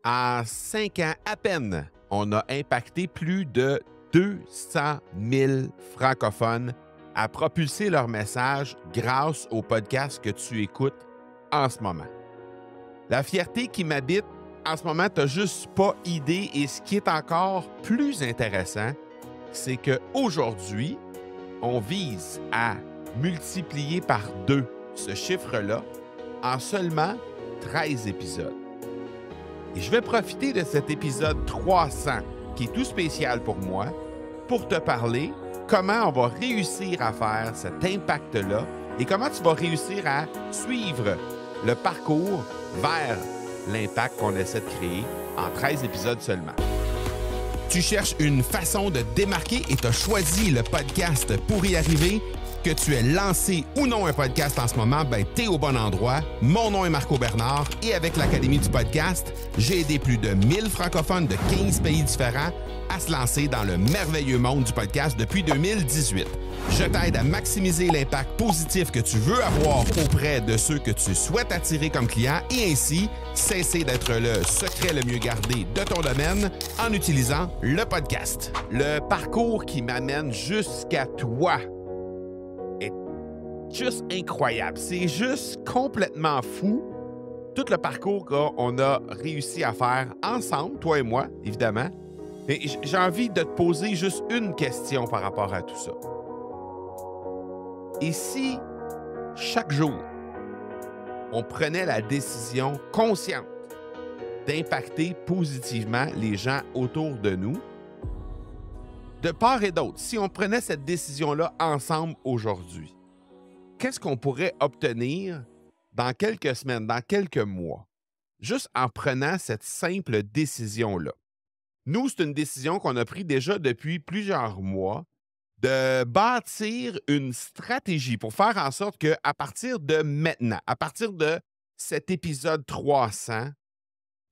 En 5 ans à peine, on a impacté plus de 200 000 francophones à propulser leur message grâce au podcast que tu écoutes en ce moment. La fierté qui m'habite, en ce moment, tu n'as juste pas idée. Et ce qui est encore plus intéressant, c'est qu'aujourd'hui, on vise à multiplier par 2 ce chiffre-là en seulement 13 épisodes. Et je vais profiter de cet épisode 300, qui est tout spécial pour moi, pour te parler comment on va réussir à faire cet impact-là et comment tu vas réussir à suivre le parcours vers l'impact qu'on essaie de créer en 13 épisodes seulement. Tu cherches une façon de démarquer et tu as choisi le podcast pour y arriver. Que tu aies lancé ou non un podcast en ce moment, ben t'es au bon endroit. Mon nom est Marco Bernard et avec l'Académie du podcast, j'ai aidé plus de 1000 francophones de 15 pays différents à se lancer dans le merveilleux monde du podcast depuis 2018. Je t'aide à maximiser l'impact positif que tu veux avoir auprès de ceux que tu souhaites attirer comme clients et ainsi cesser d'être le secret le mieux gardé de ton domaine en utilisant le podcast. Le parcours qui m'amène jusqu'à toi est juste incroyable. C'est juste complètement fou. Tout le parcours qu'on a réussi à faire ensemble, toi et moi, évidemment. Et j'ai envie de te poser juste une question par rapport à tout ça. Et si chaque jour, on prenait la décision consciente d'impacter positivement les gens autour de nous, de part et d'autre, si on prenait cette décision-là ensemble aujourd'hui, qu'est-ce qu'on pourrait obtenir dans quelques semaines, dans quelques mois, juste en prenant cette simple décision-là? Nous, c'est une décision qu'on a prise déjà depuis plusieurs mois de bâtir une stratégie pour faire en sorte qu'à partir de maintenant, à partir de cet épisode 300,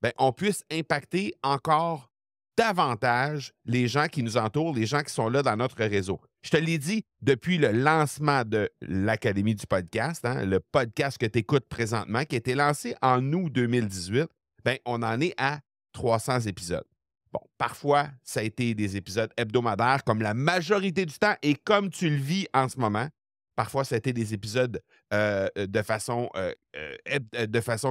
ben, on puisse impacter encore davantage les gens qui nous entourent, les gens qui sont là dans notre réseau. Je te l'ai dit depuis le lancement de l'Académie du podcast, le podcast que tu écoutes présentement, qui a été lancé en août 2018, ben, on en est à 300 épisodes. Bon, parfois, ça a été des épisodes hebdomadaires comme la majorité du temps et comme tu le vis en ce moment. Parfois, ça a été des épisodes de façon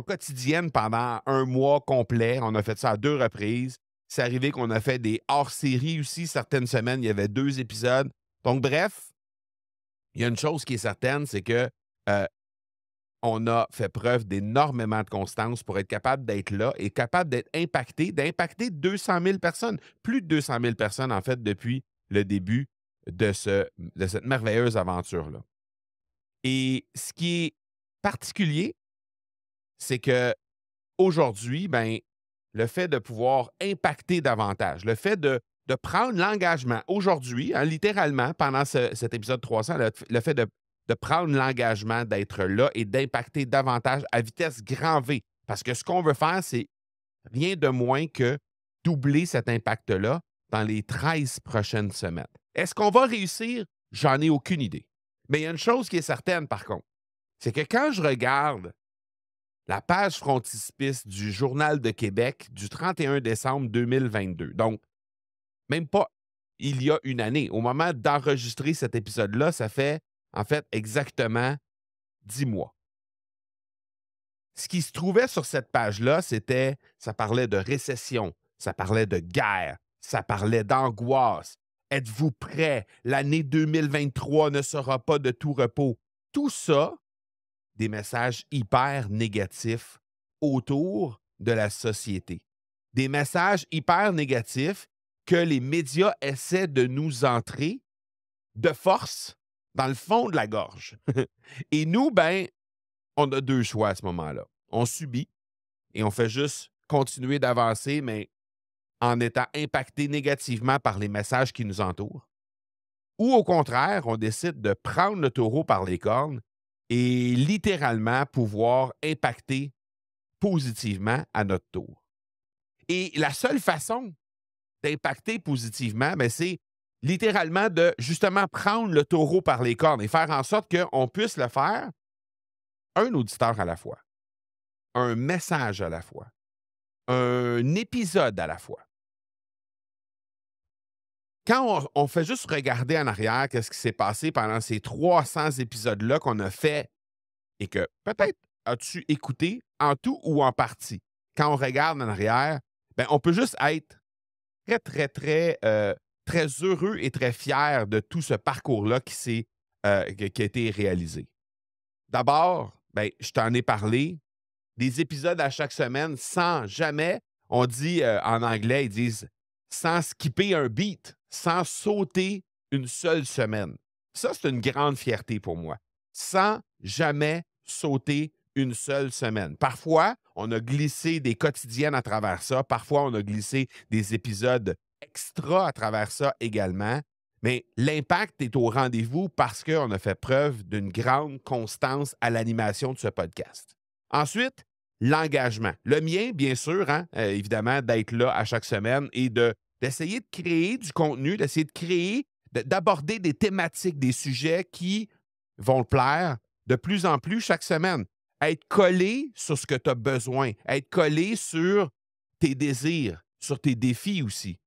quotidienne pendant un mois complet. On a fait ça à 2 reprises. C'est arrivé qu'on a fait des hors-séries aussi. Certaines semaines, il y avait 2 épisodes. Donc, bref, il y a une chose qui est certaine, c'est que on a fait preuve d'énormément de constance pour être capable d'être là et capable d'être impacté, d'impacter 200 000 personnes, plus de 200 000 personnes, en fait, depuis le début de cette merveilleuse aventure-là. Et ce qui est particulier, c'est qu'aujourd'hui, ben, le fait de pouvoir impacter davantage, le fait de prendre l'engagement aujourd'hui, littéralement, pendant cet épisode 300, le fait de prendre l'engagement d'être là et d'impacter davantage à vitesse grand V. Parce que ce qu'on veut faire, c'est rien de moins que doubler cet impact-là dans les 13 prochaines semaines. Est-ce qu'on va réussir? J'en ai aucune idée. Mais il y a une chose qui est certaine, par contre, c'est que quand je regarde la page frontispice du Journal de Québec du 31 décembre 2022, donc même pas il y a une année, au moment d'enregistrer cet épisode-là, ça fait en fait exactement 10 mois. Ce qui se trouvait sur cette page-là, ça parlait de récession, ça parlait de guerre, ça parlait d'angoisse. Êtes-vous prêts? L'année 2023 ne sera pas de tout repos. Tout ça, des messages hyper négatifs autour de la société. Des messages hyper négatifs que les médias essaient de nous entrer de force dans le fond de la gorge. Et nous, ben, on a 2 choix à ce moment-là. On subit et on fait juste continuer d'avancer, mais en étant impacté négativement par les messages qui nous entourent. Ou au contraire, on décide de prendre le taureau par les cornes et littéralement pouvoir impacter positivement à notre tour. Et la seule façon d'impacter positivement, ben, c'est littéralement de justement prendre le taureau par les cornes et faire en sorte qu'on puisse le faire un auditeur à la fois, un message à la fois, un épisode à la fois. Quand on fait juste regarder en arrière qu'est-ce qui s'est passé pendant ces 300 épisodes-là qu'on a fait et que peut-être as-tu écouté en tout ou en partie. Quand on regarde en arrière, ben, on peut juste être très, très, très, très heureux et très fier de tout ce parcours-là qui a été réalisé. D'abord, ben, je t'en ai parlé, des épisodes à chaque semaine sans jamais, on dit en anglais, ils disent sans skipper un beat, sans sauter une seule semaine. Ça, c'est une grande fierté pour moi. Sans jamais sauter une seule semaine. Parfois, on a glissé des quotidiennes à travers ça. Parfois, on a glissé des épisodes extra à travers ça également. Mais l'impact est au rendez-vous parce qu'on a fait preuve d'une grande constance à l'animation de ce podcast. Ensuite, l'engagement. Le mien, bien sûr, hein, évidemment, d'être là à chaque semaine et d'essayer de créer du contenu, d'essayer de créer, d'aborder des thématiques, des sujets qui vont te plaire de plus en plus chaque semaine. Être collé sur ce que tu as besoin, être collé sur tes désirs, sur tes défis aussi.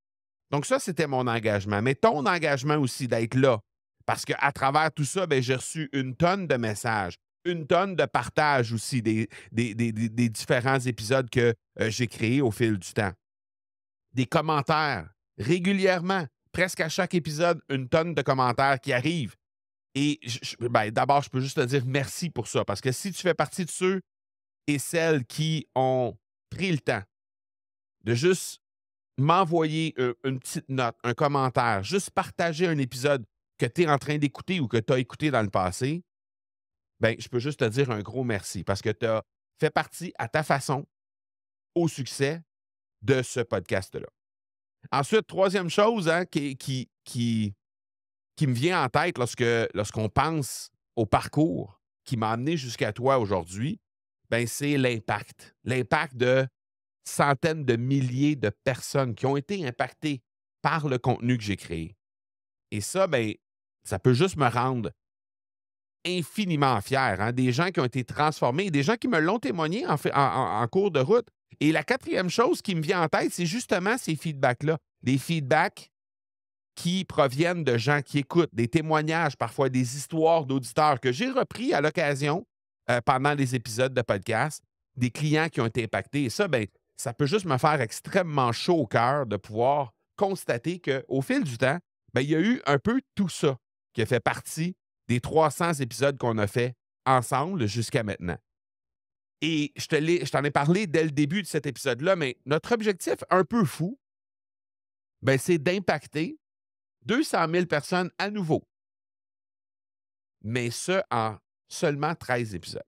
Donc ça, c'était mon engagement. Mais ton engagement aussi d'être là, parce qu'à travers tout ça, ben, j'ai reçu une tonne de messages, une tonne de partages aussi des différents épisodes que j'ai créés au fil du temps. Des commentaires régulièrement, presque à chaque épisode, une tonne de commentaires qui arrivent. Et ben, d'abord, je peux juste te dire merci pour ça, parce que si tu fais partie de ceux et celles qui ont pris le temps de juste m'envoyer une petite note, un commentaire, juste partager un épisode que tu es en train d'écouter ou que tu as écouté dans le passé, ben, je peux juste te dire un gros merci parce que tu as fait partie à ta façon au succès de ce podcast-là. Ensuite, troisième chose hein, qui me vient en tête lorsqu'on pense au parcours qui m'a amené jusqu'à toi aujourd'hui, ben, c'est l'impact. L'impact de centaines de milliers de personnes qui ont été impactées par le contenu que j'ai créé. Et ça, ben, ça peut juste me rendre infiniment fier. Hein? Des gens qui ont été transformés, des gens qui me l'ont témoigné en cours de route. Et la quatrième chose qui me vient en tête, c'est justement ces feedbacks-là. Des feedbacks qui proviennent de gens qui écoutent, des témoignages, parfois des histoires d'auditeurs que j'ai repris à l'occasion pendant les épisodes de podcast, des clients qui ont été impactés. Et ça, ben, ça peut juste me faire extrêmement chaud au cœur de pouvoir constater qu'au fil du temps, ben, il y a eu un peu tout ça qui a fait partie des 300 épisodes qu'on a fait ensemble jusqu'à maintenant. Et je t'en ai parlé dès le début de cet épisode-là, mais notre objectif un peu fou, ben, c'est d'impacter 200 000 personnes à nouveau. Mais ce, en seulement 13 épisodes.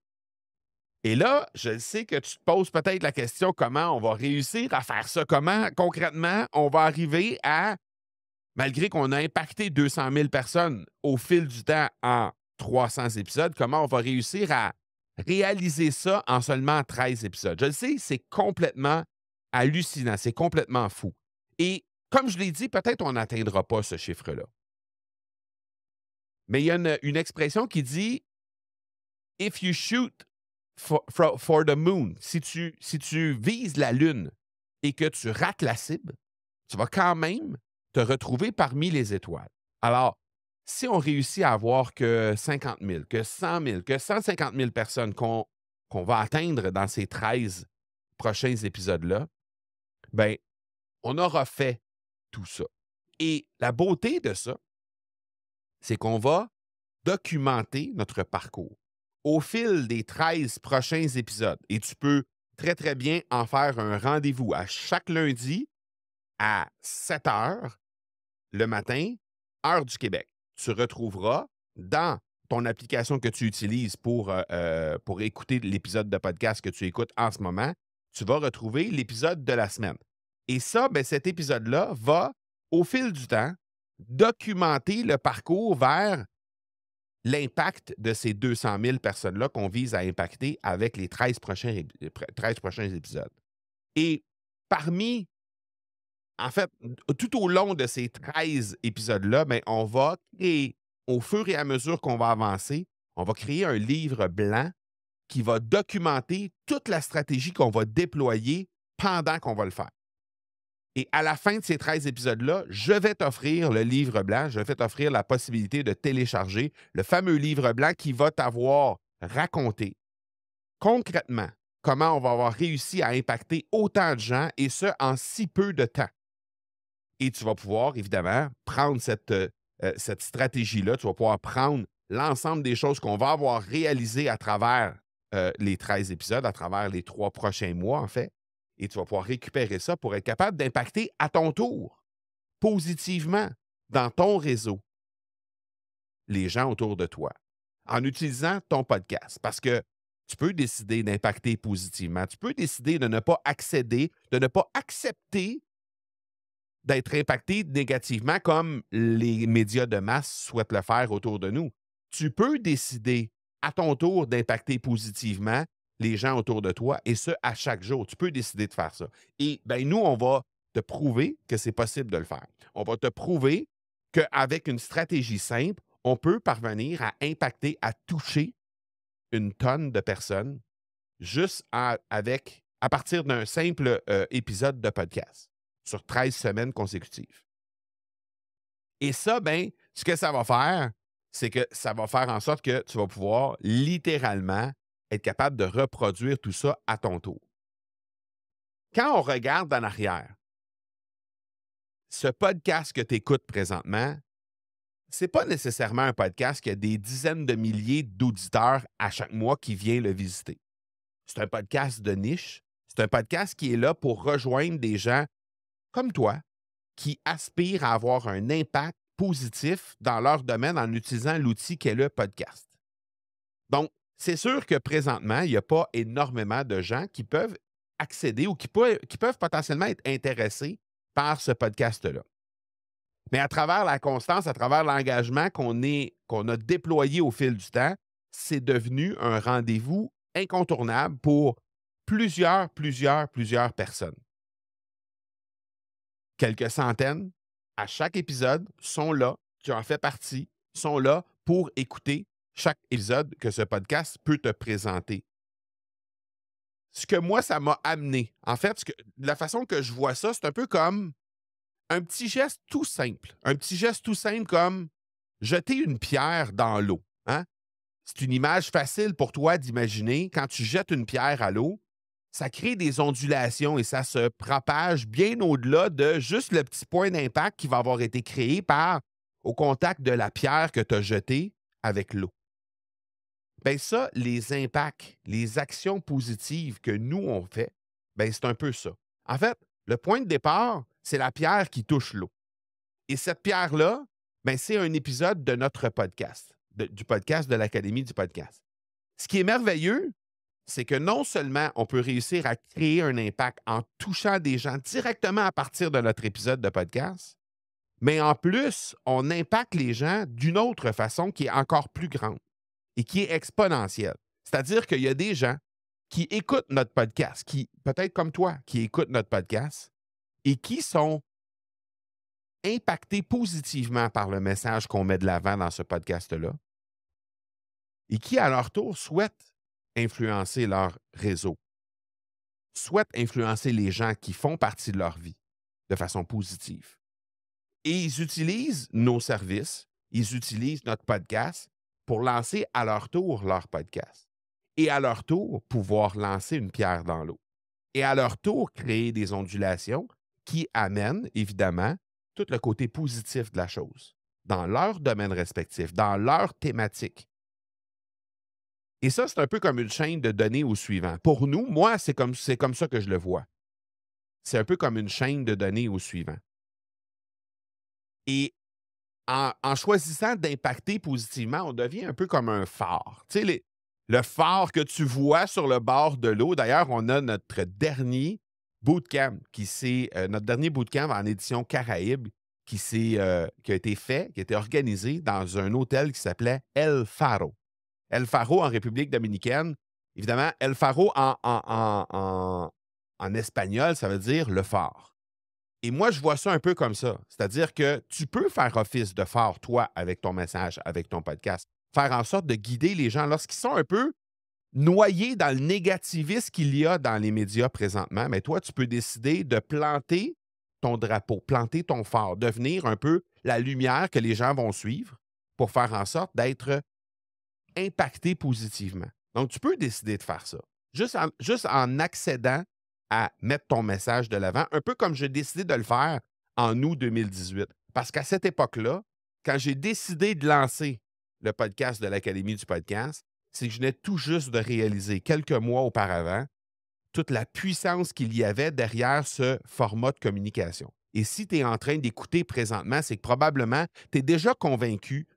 Et là, je sais que tu te poses peut-être la question comment on va réussir à faire ça, comment concrètement on va arriver à, malgré qu'on a impacté 200 000 personnes au fil du temps en 300 épisodes, comment on va réussir à réaliser ça en seulement 13 épisodes. Je le sais, c'est complètement hallucinant, c'est complètement fou. Et comme je l'ai dit, peut-être on n'atteindra pas ce chiffre-là. Mais il y a une expression qui dit « If you shoot for the moon », si tu vises la Lune et que tu rates la cible, tu vas quand même te retrouver parmi les étoiles. Alors, si on réussit à avoir que 50 000, que 100 000, que 150 000 personnes qu'on va atteindre dans ces 13 prochains épisodes-là, bien, on aura fait tout ça. Et la beauté de ça, c'est qu'on va documenter notre parcours au fil des 13 prochains épisodes. Et tu peux très, très bien en faire un rendez-vous à chaque lundi à 7 heures le matin, heure du Québec. Tu retrouveras dans ton application que tu utilises pour écouter l'épisode de podcast que tu écoutes en ce moment, tu vas retrouver l'épisode de la semaine. Et ça, ben, cet épisode-là va, au fil du temps, documenter le parcours vers l'impact de ces 200 000 personnes-là qu'on vise à impacter avec les 13 prochains épisodes. Et parmi, en fait, tout au long de ces 13 épisodes-là, ben, on va créer, au fur et à mesure qu'on va avancer, on va créer un livre blanc qui va documenter toute la stratégie qu'on va déployer pendant qu'on va le faire. Et à la fin de ces 13 épisodes-là, je vais t'offrir le livre blanc, je vais t'offrir la possibilité de télécharger le fameux livre blanc qui va t'avoir raconté concrètement comment on va avoir réussi à impacter autant de gens et ce, en si peu de temps. Et tu vas pouvoir, évidemment, prendre cette stratégie-là, tu vas pouvoir prendre l'ensemble des choses qu'on va avoir réalisées à travers les 13 épisodes, à travers les 3 prochains mois, en fait, et tu vas pouvoir récupérer ça pour être capable d'impacter à ton tour, positivement, dans ton réseau, les gens autour de toi, en utilisant ton podcast. Parce que tu peux décider d'impacter positivement. Tu peux décider de ne pas accéder, de ne pas accepter d'être impacté négativement comme les médias de masse souhaitent le faire autour de nous. Tu peux décider à ton tour d'impacter positivement les gens autour de toi, et ce, à chaque jour. Tu peux décider de faire ça. Et bien, nous, on va te prouver que c'est possible de le faire. On va te prouver qu'avec une stratégie simple, on peut parvenir à impacter, à toucher une tonne de personnes juste à partir d'un simple épisode de podcast sur 13 semaines consécutives. Et ça, bien, ce que ça va faire, c'est que ça va faire en sorte que tu vas pouvoir littéralement être capable de reproduire tout ça à ton tour. Quand on regarde en arrière, ce podcast que tu écoutes présentement, ce n'est pas nécessairement un podcast qui a des dizaines de milliers d'auditeurs à chaque mois qui viennent le visiter. C'est un podcast de niche. C'est un podcast qui est là pour rejoindre des gens comme toi qui aspirent à avoir un impact positif dans leur domaine en utilisant l'outil qu'est le podcast. Donc, c'est sûr que présentement, il n'y a pas énormément de gens qui peuvent accéder ou qui peuvent potentiellement être intéressés par ce podcast-là. Mais à travers la constance, à travers l'engagement qu'on a déployé au fil du temps, c'est devenu un rendez-vous incontournable pour plusieurs personnes. Quelques centaines à chaque épisode sont là, tu en fais partie, sont là pour écouter chaque épisode que ce podcast peut te présenter. Ce que moi, ça m'a amené, en fait, la façon que je vois ça, c'est un peu comme un petit geste tout simple. Un petit geste tout simple comme jeter une pierre dans l'eau. Hein? C'est une image facile pour toi d'imaginer. Quand tu jettes une pierre à l'eau, ça crée des ondulations et ça se propage bien au-delà de juste le petit point d'impact qui va avoir été créé au contact de la pierre que tu as jetée avec l'eau. Bien ça, les impacts, les actions positives que nous, on fait, bien c'est un peu ça. En fait, le point de départ, c'est la pierre qui touche l'eau. Et cette pierre-là, bien, c'est un épisode de notre podcast, du podcast de l'Académie du podcast. Ce qui est merveilleux, c'est que non seulement on peut réussir à créer un impact en touchant des gens directement à partir de notre épisode de podcast, mais en plus, on impacte les gens d'une autre façon qui est encore plus grande et qui est exponentielle. C'est-à-dire qu'il y a des gens qui écoutent notre podcast, qui, peut-être comme toi, qui écoutent notre podcast et qui sont impactés positivement par le message qu'on met de l'avant dans ce podcast-là et qui, à leur tour, souhaitent influencer leur réseau, souhaitent influencer les gens qui font partie de leur vie de façon positive. Et ils utilisent nos services, ils utilisent notre podcast pour lancer à leur tour leur podcast. Et à leur tour, pouvoir lancer une pierre dans l'eau. Et à leur tour, créer des ondulations qui amènent, évidemment, tout le côté positif de la chose, dans leur domaine respectif, dans leur thématique. Et ça, c'est un peu comme une chaîne de données au suivant. Pour nous, moi, c'est comme ça que je le vois. C'est un peu comme une chaîne de données au suivant. Et en choisissant d'impacter positivement, on devient un peu comme un phare. Tu sais, le phare que tu vois sur le bord de l'eau. D'ailleurs, on a notre dernier bootcamp, notre dernier bootcamp en édition Caraïbe qui a été fait, qui a été organisé dans un hôtel qui s'appelait El Faro. El Faro en République dominicaine. Évidemment, El Faro en espagnol, ça veut dire le phare. Et moi, je vois ça un peu comme ça. C'est-à-dire que tu peux faire office de phare, toi, avec ton message, avec ton podcast. Faire en sorte de guider les gens lorsqu'ils sont un peu noyé dans le négativisme qu'il y a dans les médias présentement, mais toi, tu peux décider de planter ton drapeau, planter ton phare, devenir un peu la lumière que les gens vont suivre pour faire en sorte d'être impacté positivement. Donc, tu peux décider de faire ça. Juste en accédant à mettre ton message de l'avant, un peu comme j'ai décidé de le faire en août 2018. Parce qu'à cette époque-là, quand j'ai décidé de lancer le podcast de l'Académie du podcast, c'est que je venais tout juste de réaliser quelques mois auparavant toute la puissance qu'il y avait derrière ce format de communication. Et si tu es en train d'écouter présentement, c'est que probablement tu es déjà convaincu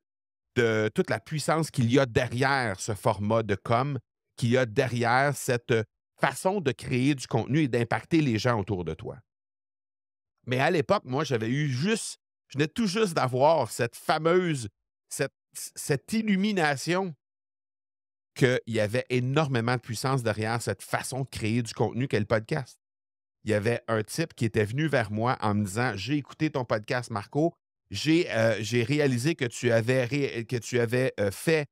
de toute la puissance qu'il y a derrière ce format de com, qu'il y a derrière cette façon de créer du contenu et d'impacter les gens autour de toi. Mais à l'époque, moi, je venais tout juste d'avoir cette fameuse, cette illumination qu'il y avait énormément de puissance derrière cette façon de créer du contenu qu'est le podcast. Il y avait un type qui était venu vers moi en me disant « J'ai écouté ton podcast, Marco. J'ai réalisé que tu avais fait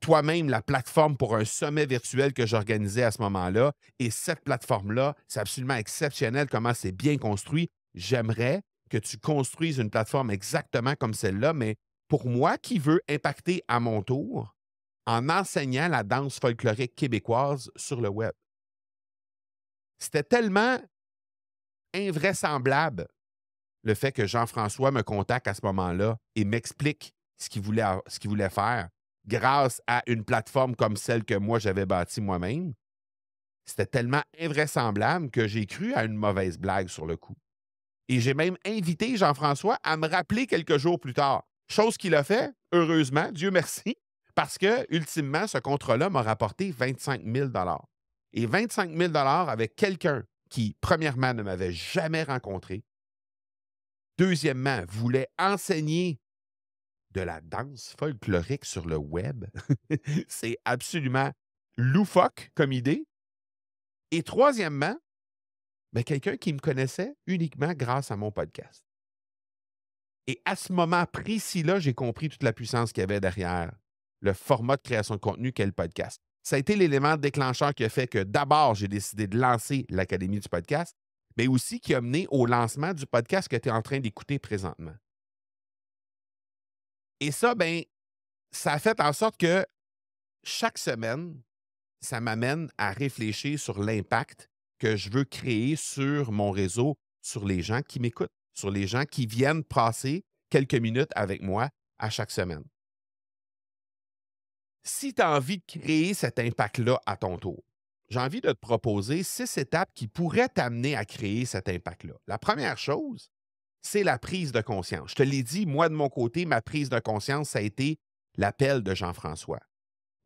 toi-même la plateforme pour un sommet virtuel que j'organisais à ce moment-là. Et cette plateforme-là, c'est absolument exceptionnel comment c'est bien construit. J'aimerais que tu construises une plateforme exactement comme celle-là, mais pour moi qui veux impacter à mon tour en enseignant la danse folklorique québécoise sur le web. » C'était tellement invraisemblable le fait que Jean-François me contacte à ce moment-là et m'explique ce qu'il voulait faire grâce à une plateforme comme celle que moi, j'avais bâtie moi-même. C'était tellement invraisemblable que j'ai cru à une mauvaise blague sur le coup. Et j'ai même invité Jean-François à me rappeler quelques jours plus tard. Chose qu'il a fait, heureusement, Dieu merci, parce que, ultimement, ce contrat-là m'a rapporté 25 000 $. Et 25 000 $ avec quelqu'un qui, premièrement, ne m'avait jamais rencontré, deuxièmement, voulait enseigner de la danse folklorique sur le web. C'est absolument loufoque comme idée. Et troisièmement, quelqu'un qui me connaissait uniquement grâce à mon podcast. Et à ce moment précis-là, j'ai compris toute la puissance qu'il y avait derrière le format de création de contenu qu'est le podcast. Ça a été l'élément déclencheur qui a fait que d'abord, j'ai décidé de lancer l'Académie du podcast, mais aussi qui a mené au lancement du podcast que tu es en train d'écouter présentement. Et ça, ça a fait en sorte que chaque semaine, ça m'amène à réfléchir sur l'impact que je veux créer sur mon réseau, sur les gens qui m'écoutent, sur les gens qui viennent passer quelques minutes avec moi à chaque semaine. Si tu as envie de créer cet impact-là à ton tour, j'ai envie de te proposer 6 étapes qui pourraient t'amener à créer cet impact-là. La première chose, c'est la prise de conscience. Je te l'ai dit, moi, de mon côté, ma prise de conscience, ça a été l'appel de Jean-François.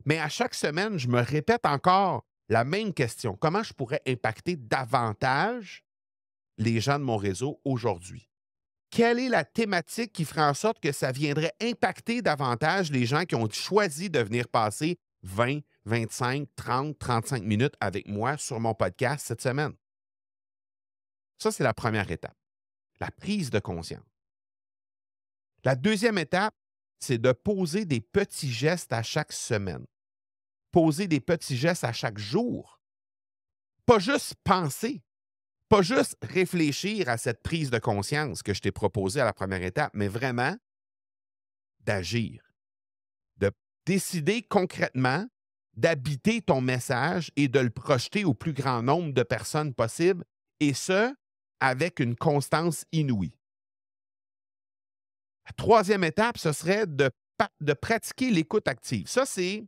Mais à chaque semaine, je me répète encore la même question. Comment je pourrais impacter davantage les gens de mon réseau aujourd'hui? Quelle est la thématique qui ferait en sorte que ça viendrait impacter davantage les gens qui ont choisi de venir passer 20, 25, 30, 35 minutes avec moi sur mon podcast cette semaine? Ça, c'est la première étape, la prise de conscience. La deuxième étape, c'est de poser des petits gestes à chaque semaine. Poser des petits gestes à chaque jour. Pas juste penser, pas juste réfléchir à cette prise de conscience que je t'ai proposée à la première étape, mais vraiment d'agir, de décider concrètement d'habiter ton message et de le projeter au plus grand nombre de personnes possible, et ce, avec une constance inouïe. La troisième étape, ce serait de pratiquer l'écoute active. Ça, c'est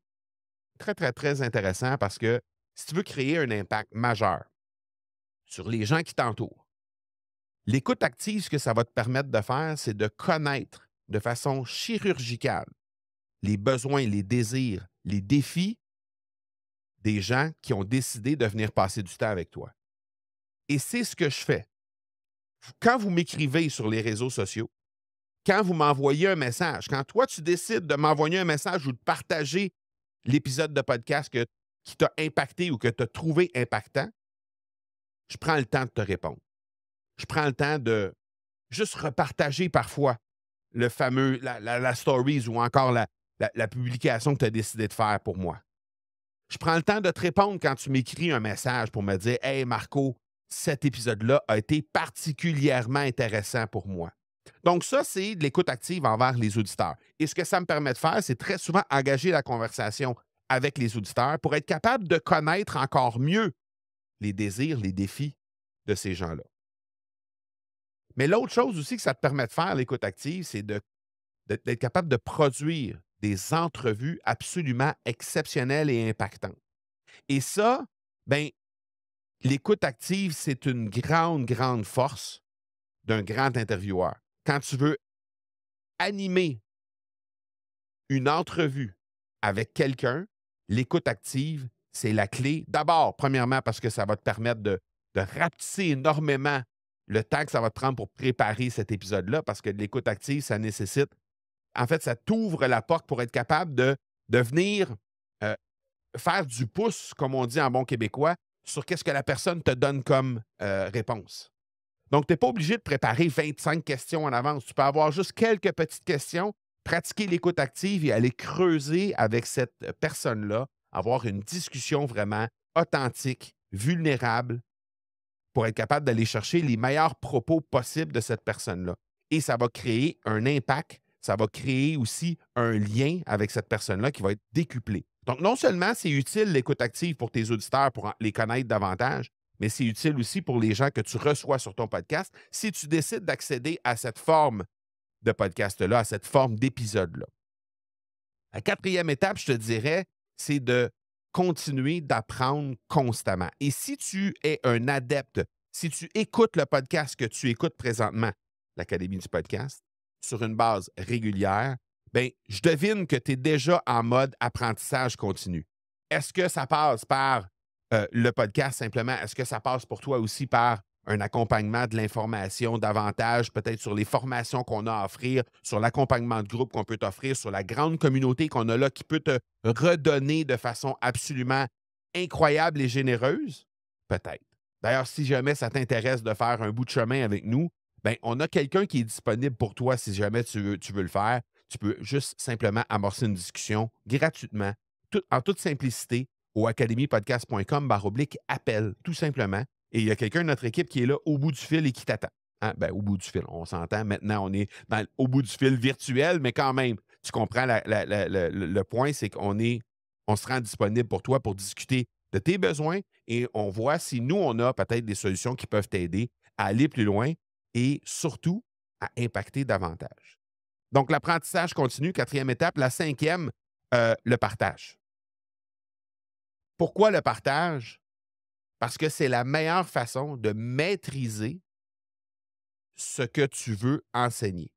très, très, très intéressant parce que si tu veux créer un impact majeur sur les gens qui t'entourent, l'écoute active, ce que ça va te permettre de faire, c'est de connaître de façon chirurgicale les besoins, les désirs, les défis des gens qui ont décidé de venir passer du temps avec toi. Et c'est ce que je fais. Quand vous m'écrivez sur les réseaux sociaux, quand vous m'envoyez un message, quand toi, tu décides de m'envoyer un message ou de partager l'épisode de podcast qui t'a impacté ou que tu as trouvé impactant, je prends le temps de te répondre. Je prends le temps de juste repartager parfois le fameux, la stories ou encore la publication que tu as décidé de faire pour moi. Je prends le temps de te répondre quand tu m'écris un message pour me dire « Hey Marco, cet épisode-là a été particulièrement intéressant pour moi. » Donc ça, c'est de l'écoute active envers les auditeurs. Et ce que ça me permet de faire, c'est très souvent engager la conversation avec les auditeurs pour être capable de connaître encore mieux les désirs, les défis de ces gens-là. Mais l'autre chose aussi que ça te permet de faire, l'écoute active, c'est d'être capable de produire des entrevues absolument exceptionnelles et impactantes. Et ça, ben, l'écoute active, c'est une grande, grande force d'un grand intervieweur. Quand tu veux animer une entrevue avec quelqu'un, l'écoute active, c'est la clé. D'abord, premièrement, parce que ça va te permettre de rapetisser énormément le temps que ça va te prendre pour préparer cet épisode-là, parce que l'écoute active, ça nécessite, en fait, ça t'ouvre la porte pour être capable de venir euh, faire du pouce, comme on dit en bon québécois, sur qu'est-ce que la personne te donne comme réponse. Donc, tu n'es pas obligé de préparer 25 questions en avance. Tu peux avoir juste quelques petites questions, pratiquer l'écoute active et aller creuser avec cette personne-là, avoir une discussion vraiment authentique, vulnérable, pour être capable d'aller chercher les meilleurs propos possibles de cette personne-là. Et ça va créer un impact, ça va créer aussi un lien avec cette personne-là qui va être décuplé. Donc, non seulement c'est utile l'écoute active pour tes auditeurs, pour les connaître davantage, mais c'est utile aussi pour les gens que tu reçois sur ton podcast si tu décides d'accéder à cette forme de podcast-là, à cette forme d'épisode-là. La quatrième étape, je te dirais, c'est de continuer d'apprendre constamment. Et si tu es un adepte, si tu écoutes le podcast que tu écoutes présentement, l'Académie du podcast, sur une base régulière, bien, je devine que tu es déjà en mode apprentissage continu. Est-ce que ça passe par le podcast simplement? Est-ce que ça passe pour toi aussi par un accompagnement de l'information davantage, peut-être sur les formations qu'on a à offrir, sur l'accompagnement de groupe qu'on peut t'offrir, sur la grande communauté qu'on a là qui peut te redonner de façon absolument incroyable et généreuse? Peut-être. D'ailleurs, si jamais ça t'intéresse de faire un bout de chemin avec nous, bien, on a quelqu'un qui est disponible pour toi si jamais tu veux le faire. Tu peux juste simplement amorcer une discussion gratuitement, en toute simplicité, au academypodcast.com/appel, tout simplement. Et il y a quelqu'un de notre équipe qui est là au bout du fil et qui t'attend. Hein? Ben, au bout du fil, on s'entend. Maintenant, on est au bout du fil virtuel, mais quand même, tu comprends le point, c'est on se rend disponible pour toi pour discuter de tes besoins et on voit si nous, on a peut-être des solutions qui peuvent t'aider à aller plus loin et surtout à impacter davantage. Donc, l'apprentissage continue, quatrième étape. La cinquième, le partage. Pourquoi le partage? Parce que c'est la meilleure façon de maîtriser ce que tu veux enseigner.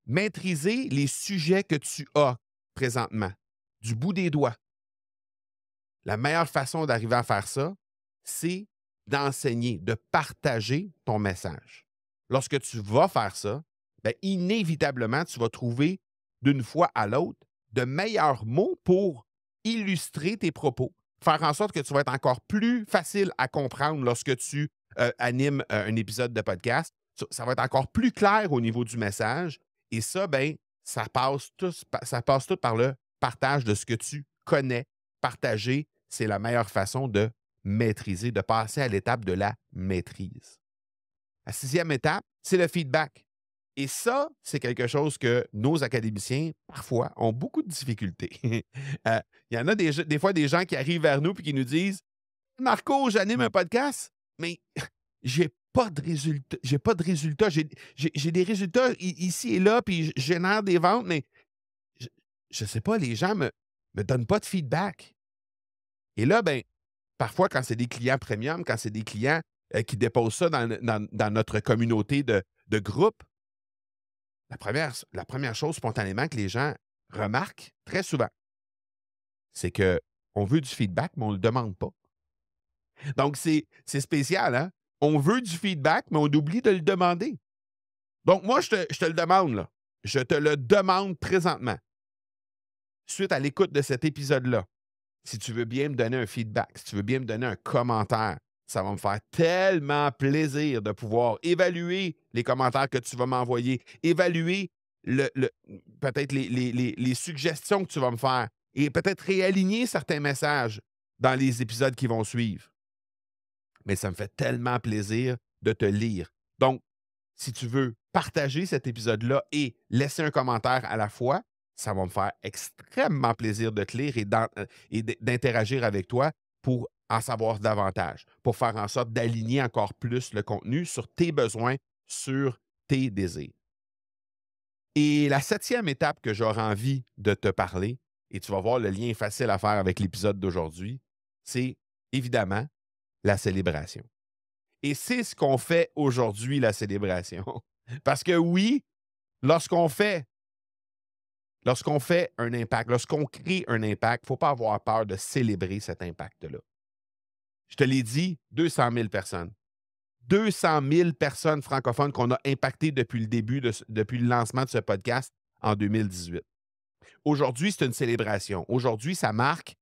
Maîtriser les sujets que tu as présentement, du bout des doigts. La meilleure façon d'arriver à faire ça, c'est d'enseigner, de partager ton message. Lorsque tu vas faire ça, bien, inévitablement, tu vas trouver d'une fois à l'autre de meilleurs mots pour illustrer tes propos, faire en sorte que tu vas être encore plus facile à comprendre lorsque tu animes un épisode de podcast. Ça va être encore plus clair au niveau du message. Et ça, bien, ça passe tout par le partage de ce que tu connais. Partager, c'est la meilleure façon de maîtriser, de passer à l'étape de la maîtrise. La sixième étape, c'est le feedback. Et ça, c'est quelque chose que nos académiciens, parfois, ont beaucoup de difficultés. Il y en a des fois des gens qui arrivent vers nous et qui nous disent « Marco, j'anime un podcast, mais j'ai pas de résultats. J'ai pas de résultats. J'ai des résultats ici et là, puis je génère des ventes, mais je sais pas, les gens me donnent pas de feedback. » Et là, ben, parfois, quand c'est des clients premium, quand c'est des clients qui déposent ça dans notre communauté de groupe, la première chose spontanément que les gens remarquent très souvent, c'est qu'on veut du feedback, mais on ne le demande pas. Donc, c'est spécial, hein? On veut du feedback, mais on oublie de le demander. Donc, moi, je te le demande, là. Je te le demande présentement. Suite à l'écoute de cet épisode-là, si tu veux bien me donner un feedback, si tu veux bien me donner un commentaire, ça va me faire tellement plaisir de pouvoir évaluer les commentaires que tu vas m'envoyer, évaluer peut-être les suggestions que tu vas me faire. et peut-être réaligner certains messages dans les épisodes qui vont suivre. Mais ça me fait tellement plaisir de te lire. Donc, si tu veux partager cet épisode-là et laisser un commentaire à la fois, ça va me faire extrêmement plaisir de te lire et d'interagir avec toi pour en savoir davantage, pour faire en sorte d'aligner encore plus le contenu sur tes besoins, sur tes désirs. Et la 7e étape que j'aurais envie de te parler, et tu vas voir le lien est facile à faire avec l'épisode d'aujourd'hui, c'est évidemment la célébration. Et c'est ce qu'on fait aujourd'hui, la célébration. Parce que oui, lorsqu'on fait un impact, lorsqu'on crée un impact, il ne faut pas avoir peur de célébrer cet impact-là. Je te l'ai dit, 200 000 personnes. 200 000 personnes francophones qu'on a impactées depuis le lancement de ce podcast en 2018. Aujourd'hui, c'est une célébration. Aujourd'hui, ça marque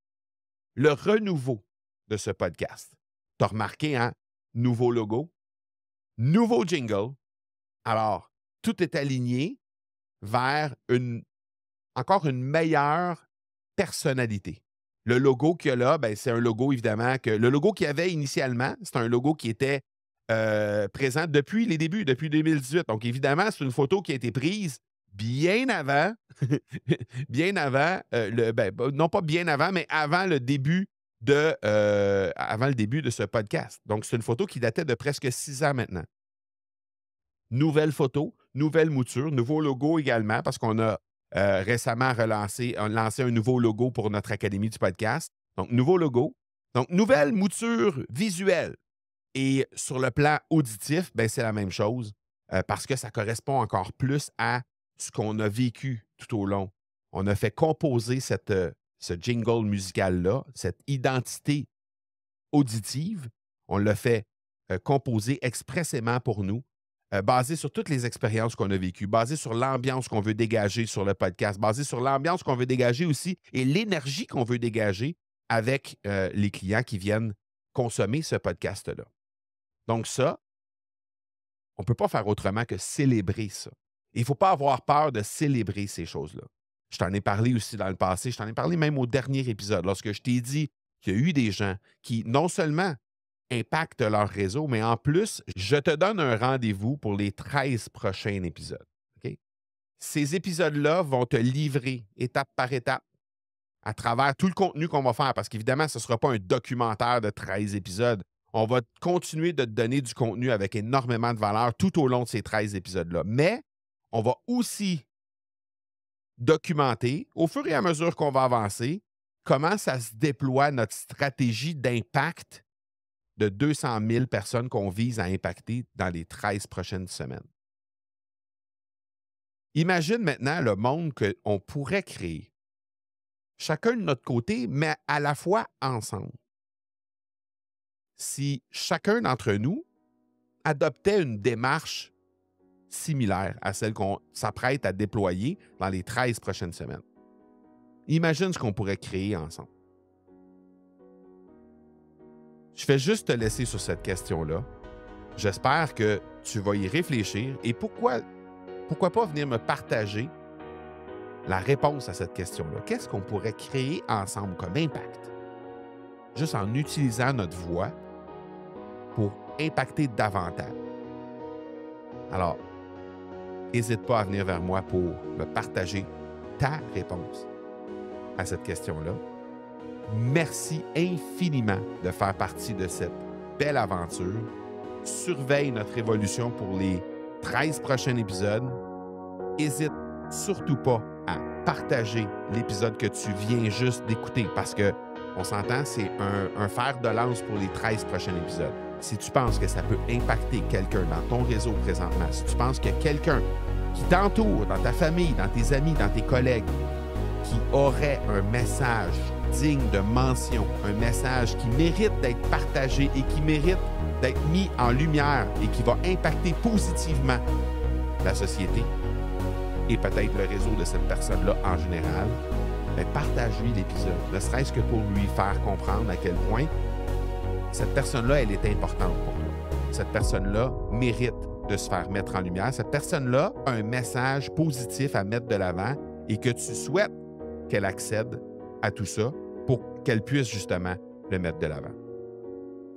le renouveau de ce podcast. Tu as remarqué, hein? Nouveau logo, nouveau jingle. Alors, tout est aligné vers encore une meilleure personnalité. Le logo qu'il y a là, ben, c'est un logo, évidemment, que le logo qu'il y avait initialement, c'est un logo qui était présent depuis les débuts, depuis 2018. Donc, évidemment, c'est une photo qui a été prise bien avant, non pas bien avant, mais avant le début de ce podcast. Donc, c'est une photo qui datait de presque 6 ans maintenant. Nouvelle photo, nouvelle mouture, nouveau logo également, parce qu'on a récemment lancé un nouveau logo pour notre Académie du podcast. Donc, nouveau logo. Donc, nouvelle mouture visuelle. Et sur le plan auditif, ben, c'est la même chose parce que ça correspond encore plus à ce qu'on a vécu tout au long. On a fait composer ce jingle musical-là, cette identité auditive. On l'a fait composer expressément pour nous, basé sur toutes les expériences qu'on a vécues, basé sur l'ambiance qu'on veut dégager sur le podcast, basé sur l'ambiance qu'on veut dégager aussi et l'énergie qu'on veut dégager avec les clients qui viennent consommer ce podcast-là. Donc ça, on ne peut pas faire autrement que célébrer ça. Il ne faut pas avoir peur de célébrer ces choses-là. Je t'en ai parlé aussi dans le passé, je t'en ai parlé même au dernier épisode, lorsque je t'ai dit qu'il y a eu des gens qui non seulement impactent leur réseau, mais en plus, je te donne un rendez-vous pour les 13 prochains épisodes. Okay? Ces épisodes-là vont te livrer étape par étape à travers tout le contenu qu'on va faire, parce qu'évidemment, ce ne sera pas un documentaire de 13 épisodes. On va continuer de te donner du contenu avec énormément de valeur tout au long de ces 13 épisodes-là. Mais on va aussi documenter, au fur et à mesure qu'on va avancer, comment ça se déploie notre stratégie d'impact de 200 000 personnes qu'on vise à impacter dans les 13 prochaines semaines. Imagine maintenant le monde qu'on pourrait créer, chacun de notre côté, mais à la fois ensemble. Si chacun d'entre nous adoptait une démarche similaire à celle qu'on s'apprête à déployer dans les 13 prochaines semaines. Imagine ce qu'on pourrait créer ensemble. Je vais juste te laisser sur cette question-là. J'espère que tu vas y réfléchir et pourquoi pas venir me partager la réponse à cette question-là. Qu'est-ce qu'on pourrait créer ensemble comme impact? Juste en utilisant notre voix pour impacter davantage. Alors, n'hésite pas à venir vers moi pour me partager ta réponse à cette question-là. Merci infiniment de faire partie de cette belle aventure. Surveille notre évolution pour les 13 prochains épisodes. N'hésite surtout pas à partager l'épisode que tu viens juste d'écouter parce que, on s'entend, c'est un fer de lance pour les 13 prochains épisodes. Si tu penses que ça peut impacter quelqu'un dans ton réseau présentement, si tu penses qu'il y a quelqu'un qui t'entoure, dans ta famille, dans tes amis, dans tes collègues, qui aurait un message digne de mention, un message qui mérite d'être partagé et qui mérite d'être mis en lumière et qui va impacter positivement la société et peut-être le réseau de cette personne-là en général, bien, partage-lui l'épisode, ne serait-ce que pour lui faire comprendre à quel point cette personne-là, elle est importante pour toi. Cette personne-là mérite de se faire mettre en lumière. Cette personne-là a un message positif à mettre de l'avant et que tu souhaites qu'elle accède à tout ça pour qu'elle puisse justement le mettre de l'avant.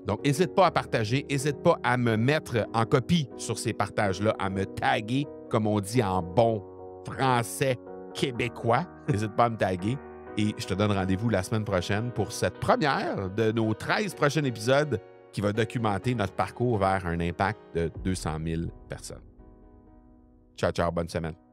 Donc, n'hésite pas à partager, n'hésite pas à me mettre en copie sur ces partages-là, à me taguer, comme on dit en bon français québécois. N'hésite pas à me taguer. Et je te donne rendez-vous la semaine prochaine pour cette première de nos 13 prochains épisodes qui va documenter notre parcours vers un impact de 200 000 personnes. Ciao, ciao, bonne semaine.